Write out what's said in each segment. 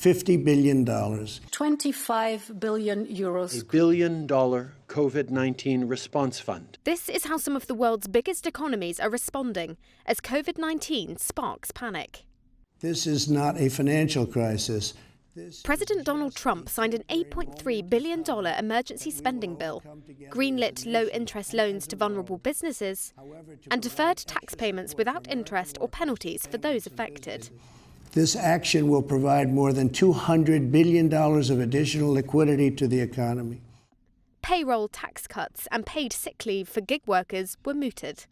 $50 billion. 25 billion euros. A $1 billion COVID-19 response fund. This is how some of the world's biggest economies are responding as COVID-19 sparks panic. This is not a financial crisis. President Donald Trump signed an $8.3 billion emergency spending bill, greenlit low-interest loans to vulnerable businesses, and deferred tax payments without interest or penalties for those affected. This action will provide more than $200 billion of additional liquidity to the economy. Payroll tax cuts and paid sick leave for gig workers were mooted.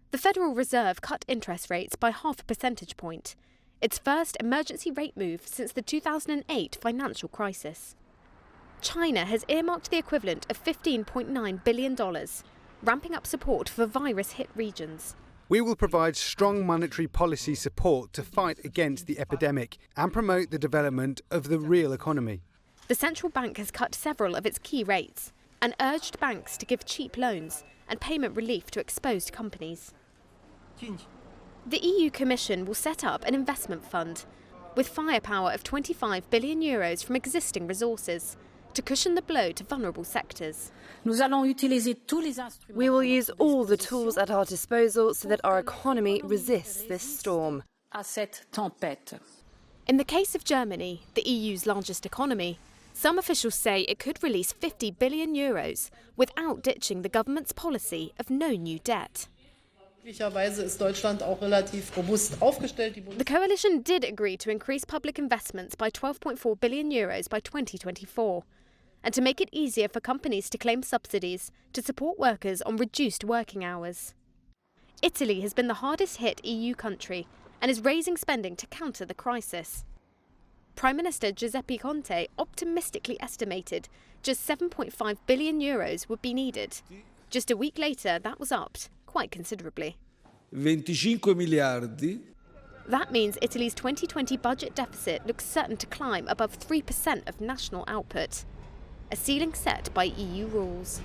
The Federal Reserve cut interest rates by 0.5 percentage point, its first emergency rate move since the 2008 financial crisis. China has earmarked the equivalent of $15.9 billion, ramping up support for virus-hit regions. We will provide strong monetary policy support to fight against the epidemic and promote the development of the real economy. The central bank has cut several of its key rates and urged banks to give cheap loans and payment relief to exposed companies. The EU Commission will set up an investment fund with firepower of 25 billion euros from existing resources to cushion the blow to vulnerable sectors. We will use all the tools at our disposal so that our economy resists this storm. In the case of Germany, the EU's largest economy, some officials say it could release 50 billion euros without ditching the government's policy of no new debt. The coalition did agree to increase public investments by 12.4 billion euros by 2024 and to make it easier for companies to claim subsidies to support workers on reduced working hours. Italy has been the hardest hit EU country and is raising spending to counter the crisis. Prime Minister Giuseppe Conte optimistically estimated just 7.5 billion euros would be needed. Just a week later, that was upped quite considerably. 25 miliardi. That means Italy's 2020 budget deficit looks certain to climb above 3% of national output, a ceiling set by EU rules.